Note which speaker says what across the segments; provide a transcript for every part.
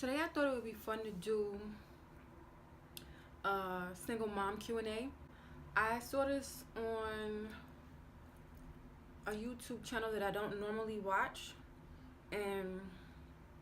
Speaker 1: Today I thought it would be fun to do a single mom Q&A. I saw this on a YouTube channel that I don't normally watch, and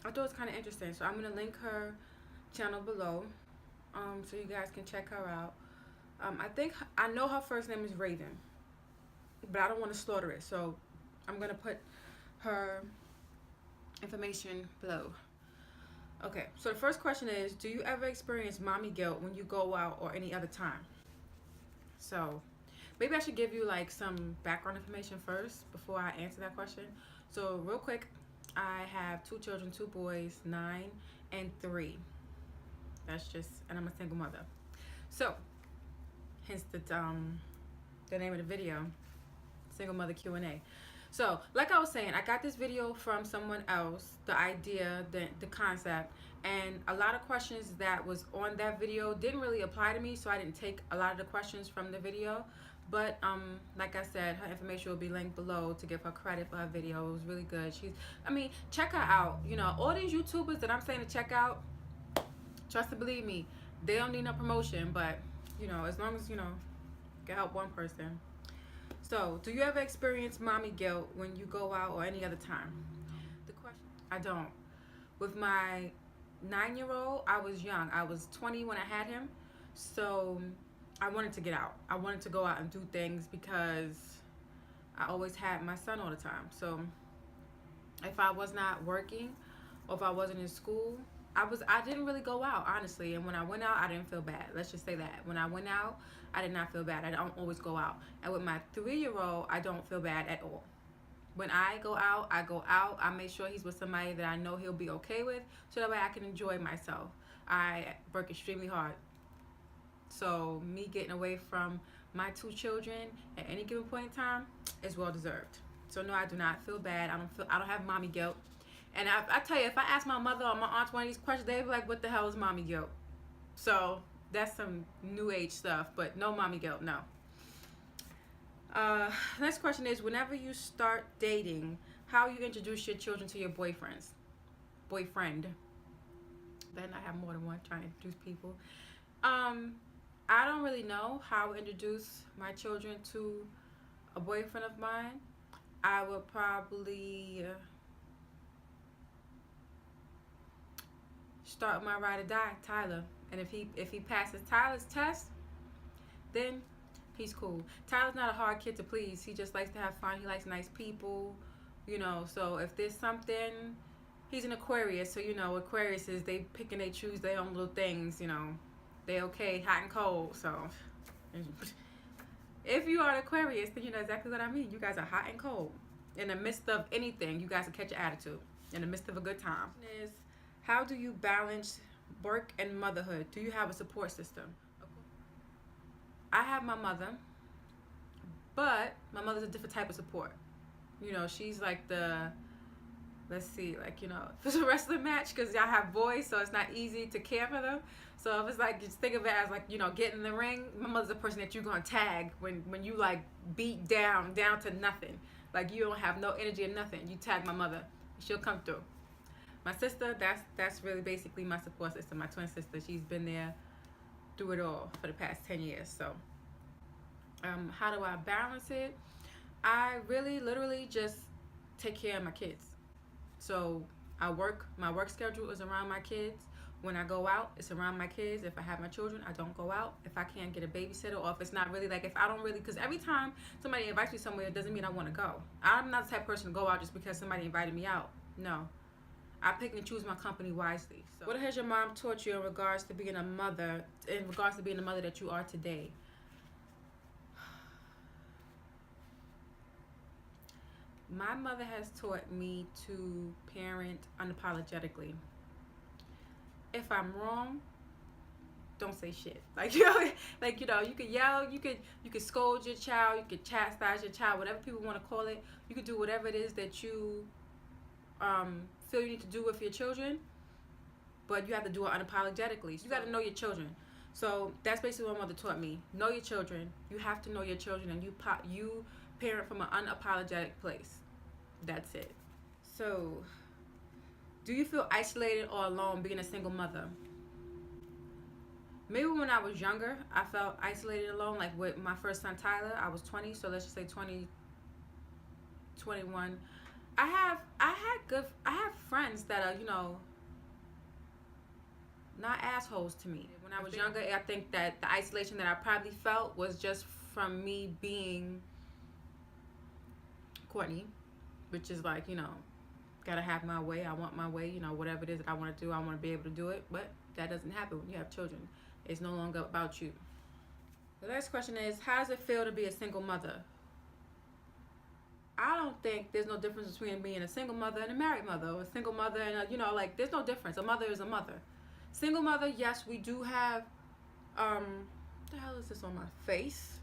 Speaker 1: I thought it was kind of interesting. So I'm going to link her channel below so you guys can check her out. I know her first name is Raven, but I don't want to slaughter it, so I'm going to put her information below. Okay, so the first question is, do you ever experience mommy guilt when you go out or any other time? So maybe I should give you like some background information first before I answer that question. So real quick, I have 2 children, 2 boys, 9 and 3. And I'm a single mother. So hence the name of the video, Single Mother Q&A. So, like I was saying, I got this video from someone else, the idea, the concept, and a lot of questions that was on that video didn't really apply to me, so I didn't take a lot of the questions from the video. But like I said, her information will be linked below to give her credit for her video. It was really good. Check her out. You know, all these YouTubers that I'm saying to check out, trust and believe me, they don't need no promotion, but, you know, as long as, you know, can help one person. So, do you ever experience mommy guilt when you go out or any other time? The question, I don't. With my 9-year-old, I was young. I was 20 when I had him. So, I wanted to get out. I wanted to go out and do things because I always had my son all the time. So, if I was not working or if I wasn't in school, I didn't really go out, honestly. And when I went out, I didn't feel bad. Let's just say that. When I went out, I did not feel bad. I don't always go out. And with my 3-year-old, I don't feel bad at all. When I go out, I make sure he's with somebody that I know he'll be okay with, so that way I can enjoy myself. I work extremely hard. So me getting away from my 2 children at any given point in time is well deserved. So no, I do not feel bad. I don't have mommy guilt. And I tell you, if I ask my mother or my aunt one of these questions, they'd be like, what the hell is mommy guilt? So that's some new age stuff, but no mommy guilt, no. Next question is, whenever you start dating, how you introduce your children to your boyfriend. Then I have more than one trying to introduce people. I don't really know how I introduce my children to a boyfriend of mine. I would probably start with my ride or die, Tyler. And if he passes Tyler's test, then he's cool. Tyler's not a hard kid to please. He just likes to have fun. He likes nice people, you know. So if there's something, he's an Aquarius. So, you know, Aquariuses, they pick and they choose their own little things, you know. They okay, hot and cold. So if you are an Aquarius, then you know exactly what I mean. You guys are hot and cold. In the midst of anything, you guys will catch your attitude. In the midst of a good time. How do you balance work and motherhood? Do you have a support system? I have my mother, but my mother's a different type of support. You know, she's like let's see, like, you know, if it's a wrestling match, because y'all have boys, so it's not easy to care for them. So if it's like, just think of it as like, you know, get in the ring, my mother's the person that you're going to tag when you like beat down to nothing. Like you don't have no energy or nothing. You tag my mother, she'll come through. My sister, that's really basically my support system. My twin sister, she's been there through it all for the past 10 years. So how do I balance it? I really literally just take care of my kids. So my work schedule is around my kids. When I go out, it's around my kids. If I have my children, I don't go out. If I can't get a babysitter, or if it's not really like, if I don't really, because every time somebody invites me somewhere, it doesn't mean I want to go. I'm not the type of person to go out just because somebody invited me out. No. I pick and choose my company wisely. So, what has your mom taught you in regards to being a mother, that you are today? My mother has taught me to parent unapologetically. If I'm wrong, don't say shit. Like, you know, you could yell, you could scold your child, you could chastise your child, whatever people want to call it. You could do whatever it is that you feel you need to do with your children, but you have to do it unapologetically. So you got to know your children. So that's basically what my mother taught me. Know your children. You have to know your children, and you parent from an unapologetic place. That's it. So Do you feel isolated or alone being a single mother? Maybe when I was younger, I felt isolated, alone. Like with my first son Tyler, I was 20, so let's just say 20, 21. I have friends that are, not assholes to me. When I was younger, I think that the isolation that I probably felt was just from me being Courtney, which is like, gotta have my way. I want my way. Whatever it is that I want to do, I want to be able to do it. But that doesn't happen when you have children. It's no longer about you. The next question is, how does it feel to be a single mother? I don't think there's no difference between being a single mother and a married mother, or a single mother and there's no difference. A mother is a mother. Single mother, yes, we do have, what the hell is this on my face?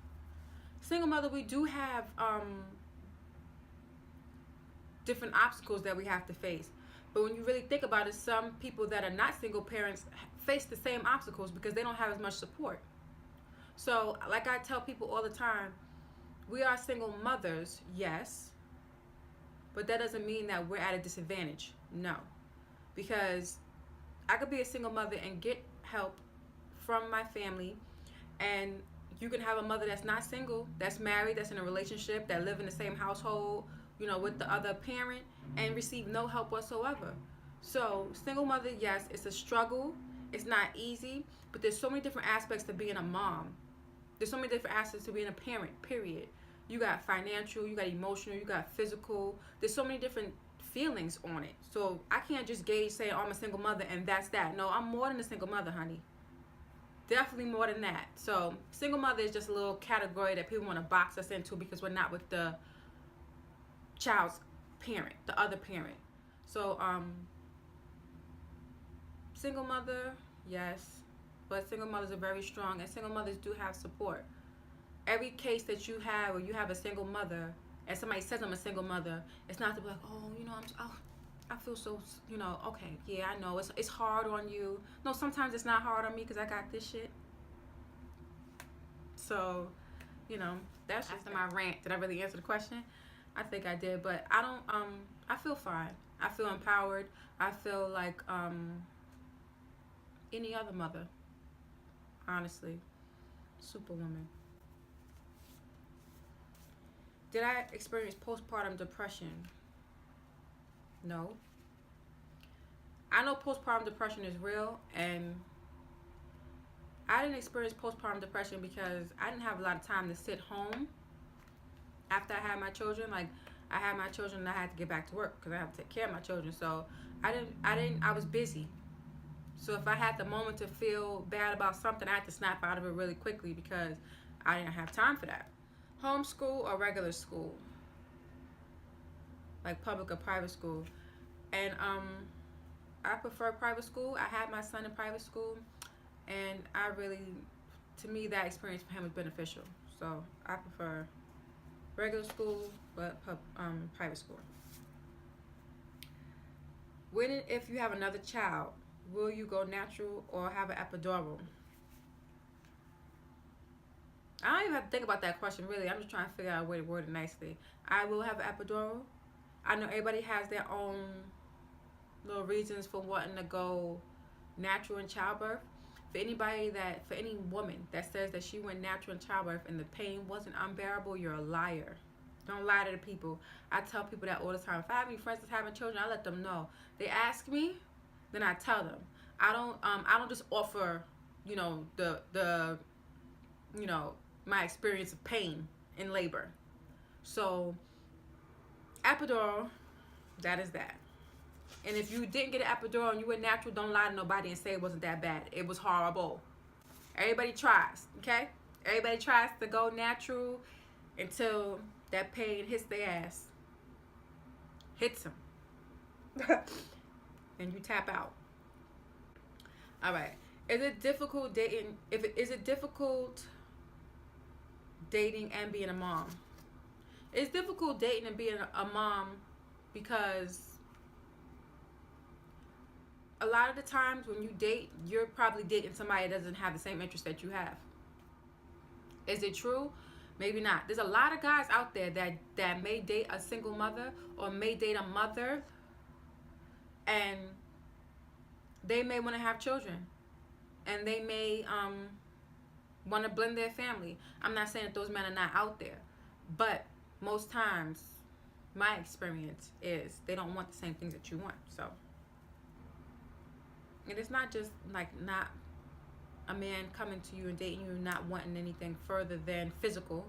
Speaker 1: Single mother, we do have, different obstacles that we have to face. But when you really think about it, some people that are not single parents face the same obstacles because they don't have as much support. So, like I tell people all the time, we are single mothers, yes, but that doesn't mean that we're at a disadvantage. No. Because I could be a single mother and get help from my family, and you can have a mother that's not single, that's married, that's in a relationship, that live in the same household, with the other parent, and receive no help whatsoever. So, single mother, yes, it's a struggle. It's not easy, but there's so many different aspects to being a mom. There's so many different aspects to being a parent, period. You got financial, you got emotional, you got physical. There's so many different feelings on it. So, I can't just gauge saying, oh, I'm a single mother and that's that. No, I'm more than a single mother, honey. Definitely more than that. So, single mother is just a little category that people want to box us into because we're not with the child's parent, the other parent. So, single mother, yes, but single mothers are very strong, and single mothers do have support. Every case that you have, or you have a single mother, and somebody says I'm a single mother, it's not to be like, I feel so, okay, yeah, I know, it's hard on you. No, sometimes it's not hard on me because I got this shit. So, that's just my rant. Did I really answer the question? I think I did, but I don't, I feel fine. I feel empowered. I feel like, any other mother, honestly. Superwoman. Did I experience postpartum depression? No. I know postpartum depression is real, and I didn't experience postpartum depression because I didn't have a lot of time to sit home after I had my children. Like, I had my children and I had to get back to work because I have to take care of my children. So I was busy. So if I had the moment to feel bad about something, I had to snap out of it really quickly because I didn't have time for that. Homeschool or regular school? Like public or private school? And I prefer private school. I had my son in private school, and to me, that experience for him was beneficial. So I prefer regular school, but private school. When and if you have another child, will you go natural or have an epidural? I don't even have to think about that question, really. I'm just trying to figure out a way to word it nicely. I will have an epidural. I know everybody has their own little reasons for wanting to go natural in childbirth. For any woman that says that she went natural in childbirth and the pain wasn't unbearable, you're a liar. Don't lie to the people. I tell people that all the time. If I have any friends that's having children, I let them know. They ask me, then I tell them. I don't just offer, my experience of pain in labor. So, epidural, that is that. And if you didn't get an epidural and you went natural, don't lie to nobody and say it wasn't that bad. It was horrible. Everybody tries, okay? Everybody tries to go natural until that pain hits their ass. Hits them. And you tap out. All right. Is it difficult dating? Is it difficult dating and being a mom? It's difficult dating and being a mom because a lot of the times when you date, you're probably dating somebody that doesn't have the same interest that you have. Is it true? Maybe not. There's a lot of guys out there that may date a single mother or may date a mother and they may want to have children, and they may want to blend their family. I'm not saying that those men are not out there, but most times, my experience is they don't want the same things that you want. So, and it's not just like not a man coming to you and dating you, not wanting anything further than physical,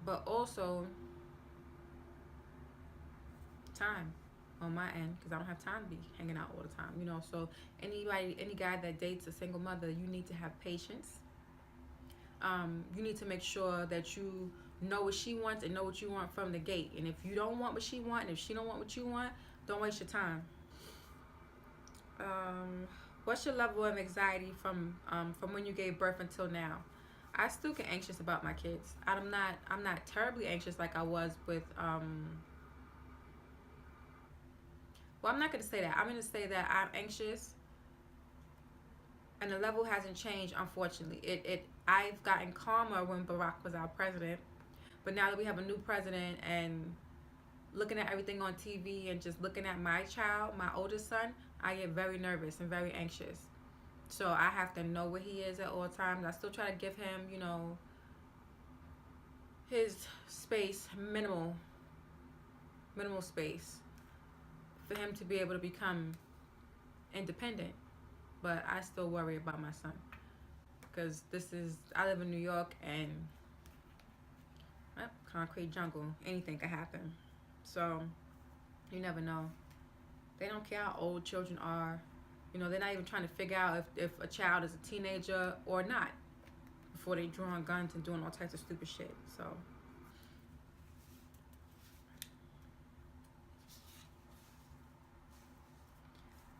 Speaker 1: but also time on my end, because I don't have time to be hanging out all the time, you know. So any guy that dates a single mother, you need to have patience. You need to make sure that you know what she wants and know what you want from the gate. And if you don't want what she wants, and if she don't want what you want, don't waste your time. What's your level of anxiety from when you gave birth until now? I still get anxious about my kids. I'm not terribly anxious like I was with well, I'm not going to say that. I'm going to say that I'm anxious, and the level hasn't changed, unfortunately. I've gotten calmer when Barack was our president, but now that we have a new president, and looking at everything on TV and just looking at my child, my oldest son, I get very nervous and very anxious. So I have to know where he is at all times. I still try to give him, you know, his space, minimal space, for him to be able to become independent. But I still worry about my son, because I live in New York, and concrete jungle, anything can happen. So you never know. They don't care how old children are. You know, they're not even trying to figure out if a child is a teenager or not before they drawing guns and doing all types of stupid shit. So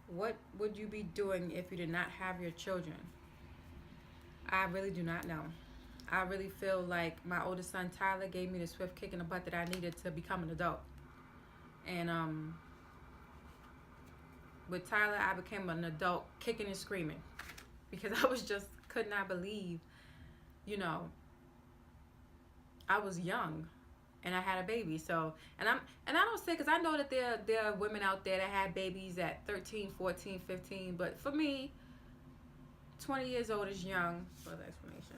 Speaker 1: what would you be doing if you did not have your children? I really do not know. I really feel like my oldest son, Tyler, gave me the swift kick in the butt that I needed to become an adult. And with Tyler, I became an adult kicking and screaming, because I could not believe, you know, I was young and I had a baby. So, and I don't say, because I know that there are women out there that had babies at 13, 14, 15, but for me, 20 years old is young. Further explanation.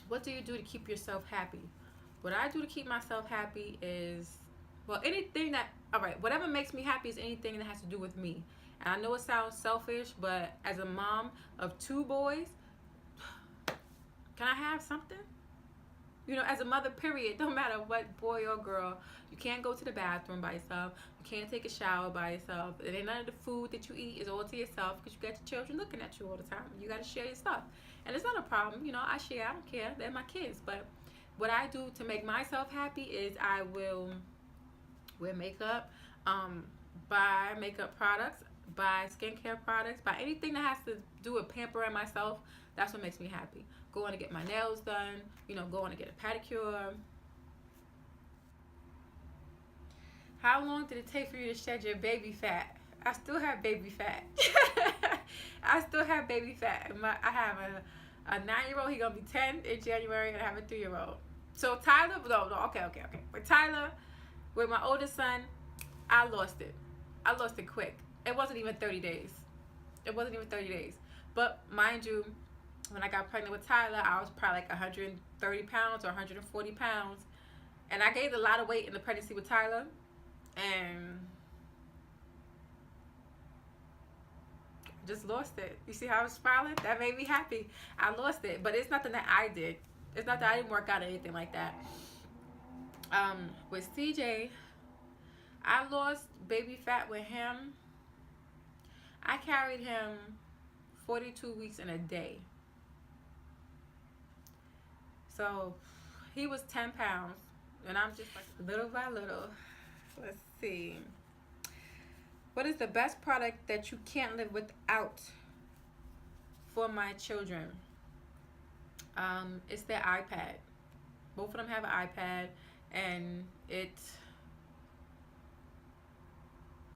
Speaker 1: What do you do to keep yourself happy? What I do to keep myself happy is, well, whatever makes me happy is anything that has to do with me. And I know it sounds selfish, but as a mom of 2 boys, can I have something? You know, as a mother, period, no matter what, boy or girl, you can't go to the bathroom by yourself. You can't take a shower by yourself. It ain't none of the food that you eat is all to yourself, because you got your children looking at you all the time. You got to share your stuff. And it's not a problem. You know, I share. I don't care. They're my kids. But what I do to make myself happy is I will wear makeup, buy makeup products, buy skincare products, buy anything that has to do with pampering myself. That's what makes me happy. Going to get my nails done, you know, going to get a pedicure. How long did it take for you to shed your baby fat? I still have baby fat. I still have baby fat. I have a 9-year-old. He's going to be 10 in January, and I have a 3-year-old. So Tyler, okay. With Tyler, with my oldest son, I lost it. I lost it quick. It wasn't even 30 days. But mind you, when I got pregnant with Tyler, I was probably like 130 pounds or 140 pounds. And I gained a lot of weight in the pregnancy with Tyler. And just lost it. You see how I was smiling? That made me happy. I lost it. But it's nothing that I did. It's not that I didn't work out or anything like that. With CJ, I lost baby fat with him. I carried him 42 weeks in a day. So he was 10 pounds, and I'm just like little by little. Let's see. What is the best product that you can't live without for my children? It's their iPad. Both of them have an iPad, and it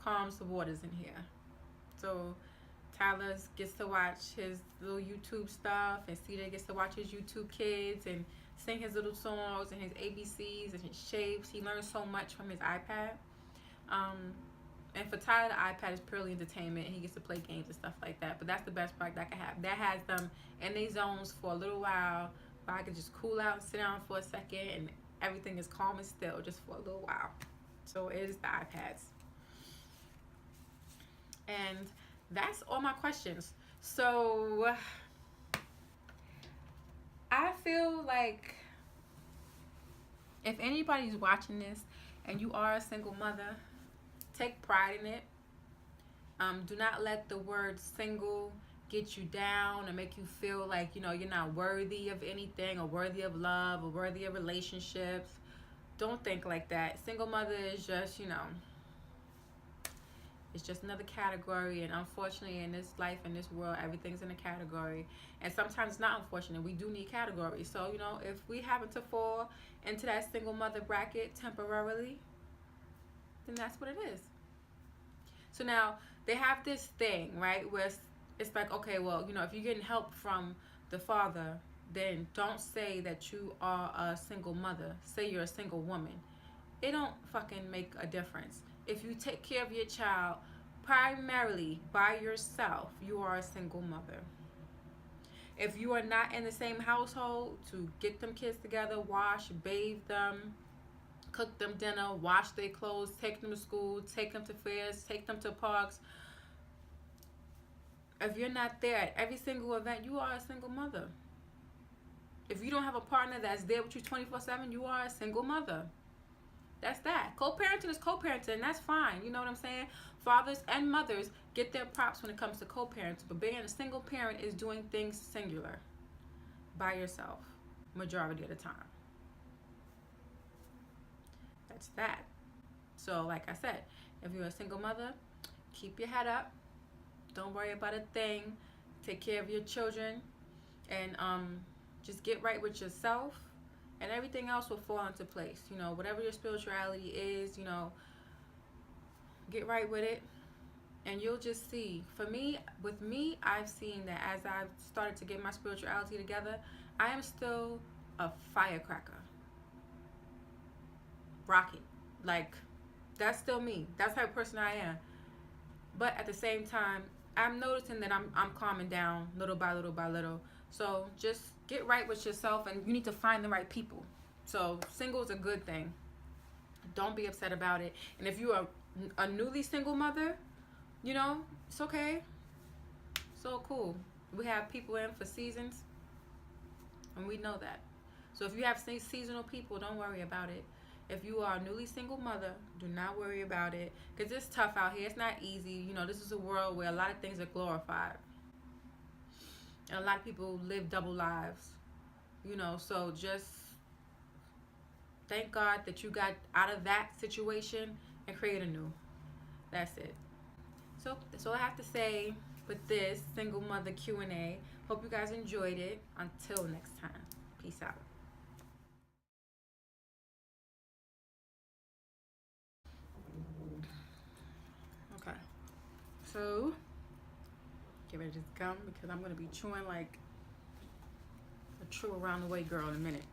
Speaker 1: calms the waters in here. So Tyler gets to watch his little YouTube stuff, and CJ gets to watch his YouTube Kids and sing his little songs and his ABCs and his shapes. He learns so much from his iPad. And for Tyler, the iPad is purely entertainment. He gets to play games and stuff like that. But that's the best part that I can have. That has them in these zones for a little while, where I can just cool out and sit down for a second, and everything is calm and still just for a little while. So it is the iPads. And that's all my questions. So I feel like if anybody's watching this and you are a single mother, take pride in it. Do not let the word single get you down and make you feel like, you know, you're not worthy of anything, or worthy of love, or worthy of relationships. Don't think like that. Single mother is just, you know, it's just another category. And unfortunately, in this life, in this world, everything's in a category. And sometimes it's not unfortunate. We do need categories. So, you know, if we happen to fall into that single mother bracket temporarily, then that's what it is. So now they have this thing, right, where it's like, okay, well, you know, if you're getting help from the father, then don't say that you are a single mother. Say you're a single woman. It don't fucking make a difference. If you take care of your child primarily by yourself, you are a single mother. If you are not in the same household to get them kids together, wash, bathe them, cook them dinner, wash their clothes, take them to school, take them to fairs, take them to parks. If you're not there at every single event, you are a single mother. If you don't have a partner that's there with you 24/7, you are a single mother. That's that. Co-parenting is co-parenting, and that's fine. You know what I'm saying? Fathers and mothers get their props when it comes to co-parenting, but being a single parent is doing things singular, by yourself, majority of the time. That's that. So, like I said, if you're a single mother, keep your head up. Don't worry about a thing. Take care of your children, and just get right with yourself, and everything else will fall into place. You know, whatever your spirituality is, you know, get right with it, and you'll just see. For me, with me, I've seen that as I've started to get my spirituality together, I am still a firecracker. Rocket. Like, that's still me. That's the type of person I am. But at the same time, I'm noticing that I'm calming down little by little by little. So just get right with yourself, and you need to find the right people. So single is a good thing. Don't be upset about it. And if you are a newly single mother, you know, it's okay. So cool. We have people in for seasons, and we know that. So if you have seasonal people, don't worry about it. If you are a newly single mother, do not worry about it, because it's tough out here. It's not easy. You know, this is a world where a lot of things are glorified, and a lot of people live double lives. You know, so just thank God that you got out of that situation and create a new. That's it. So that's all I have to say with this single mother Q&A. Hope you guys enjoyed it. Until next time, peace out. Okay, so get ready to gum, because I'm going to be chewing like a true around the way girl in a minute.